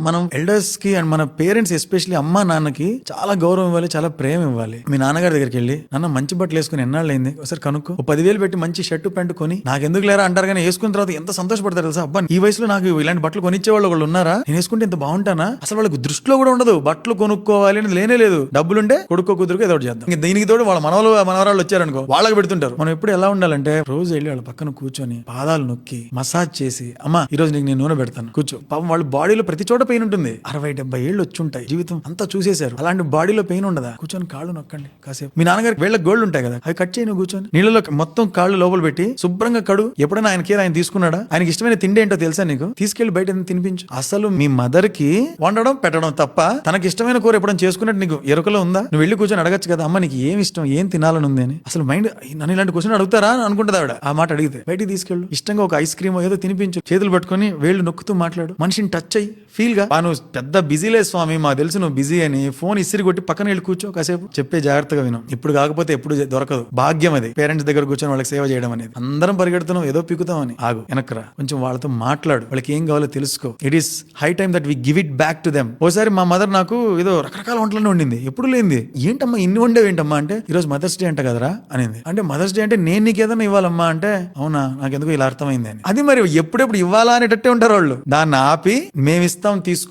మనం ఎల్డర్స్ కి అండ్ మన పేరెంట్స్ ఎస్పెషల్లీ అమ్మ నాన్నకి చాలా గౌరవం ఇవ్వాలి, చాలా ప్రేమ ఇవ్వాలి. మీ నాన్నగారి దగ్గరికి వెళ్ళి నాన్న మంచి బట్టలు వేసుకుని ఎన్నాళ్ళు అయింది ఒకసారి కనుక్కో, 10,000 పెట్టి మంచి షర్టు ప్యాంటు కొని నాకు ఎందుకు లేరా అంటారు, కానీ వేసుకున్న తర్వాత ఎంత సంతోషపడతారు తెలుసా. అబ్బా ఈ వయసులో నాకు ఇలాంటి బట్టలు కొనిచ్చే వాళ్ళు ఉన్నారా, నేను వేసుకుంటే ఇంత బాగుంటానా. అసలు వాళ్ళకి దృష్టిలో కూడా ఉండదు బట్టలు కొనుక్కోవాలి అనేది లేనే లేదు. డబ్బులుంటే కొడుకో కుదురుకో ఏదో చేద్దాం. దీనికి తోడు వాళ్ళ మనవరాళ్ళు వచ్చారనుకో వాళ్ళకి పెడుతుంటారు. మనం ఎప్పుడు ఎలా ఉండాలంటే రోజు వెళ్ళి వాళ్ళ పక్కన కూర్చొని పాదాలు నొక్కి మసాజ్ చేసి, అమ్మా ఈ రోజు నీకు నేను నూనె పెడతాను కూర్చో. పాపం వాళ్ళ బాడీలో ప్రతి చోట పెయిన్ ఉంటుంది. 60-70 ఏళ్ళు వచ్చి ఉంటాయి, జీవితం అంతా చూసేశారు. అలాంటి బాడీలో పెయిన్ ఉండదా, కూర్చొని కాళ్ళు నొక్కండి కాసేపు. మీ నాన్నగారికి వేళ్ళ గోల్డ్ ఉంటాయి కదా, అవి కట్ చేయను కూర్చొని నీళ్ళలో మొత్తం కాళ్ళు లోపల పెట్టి శుభ్రంగా కడు. ఎప్పుడైనా ఆయన కేర్ ఆయన తీసుకున్నాడా, ఆయనకి ఇష్టమైన తిండి ఏంటో తెలుసా నీకు, తీసుకెళ్లి బయట తినిపించు. అసలు మీ మదర్ కి వండడం పెట్టడం తప్ప తనకి ఇష్టమైన కూర ఎప్పుడైనా చేసుకున్నట్టు నీకు ఎరుకలో ఉందా? నువ్వు వెళ్ళి కూర్చొని అడగచ్చు కదా, అమ్మ నీకు ఏం ఇష్టం, ఏం తినాలని ఉంది అని. అసలు మైండ్ నన్ను ఇలాంటి క్వశ్చన్ అడుగుతారా అని అనుకుంటుంది ఆవిడ. ఆ మాట అడిగితే బయటికి తీసుకెళ్ళు, ఇష్టంగా ఒక ఐస్ క్రీమ్ ఏదో తినిపించు, చేతులు పట్టుకొని వేళ్ళు నొక్కుతూ మాట్లాడు, మనిషిని టచ్ అయ్యి ఫీల్ గా. నువ్వు పెద్ద బిజీలే స్వామి, మాకు తెలుసు నువ్వు బిజీ అని, ఫోన్ ఇసిరి కొట్టి పక్కన వెళ్ళి కూర్చో కాసేపు. చెప్పే జాగ్రత్తగా విను, ఇప్పుడు కాకపోతే ఎప్పుడు దొరకదు. భాగ్యం అది పేరెంట్స్ దగ్గర కూర్చొని వాళ్ళకి సేవ చేయడం అనేది. అందరం పరిగెడుతున్నాం ఏదో పీకుతాం అని, ఆగు వెనక్రా, కొంచెం వాళ్ళతో మాట్లాడు, వాళ్ళకి ఏం కావాలో తెలుసుకో. It is high time that we give it back to them. ఓసారి మా మదర్ నాకు ఏదో రకరకాల వంటలను వండింది, ఎప్పుడు లేనిది. ఏంటమ్మా ఇన్ని వండేవి ఏంటమ్మా అంటే, ఈ రోజు మదర్స్ డే అంట కదరా అనింది. అంటే మదర్స్ డే అంటే నేను నీకు ఏదైనా ఇవ్వాలమ్మా అంటే, అవునా నాకెందుకు ఇలా అర్థమైంది అని. అది మరి ఎప్పుడెప్పుడు ఇవ్వాలా అనేటట్టే ఉంటారు వాళ్ళు. దాన్ని ఆపి మేమిస్తాం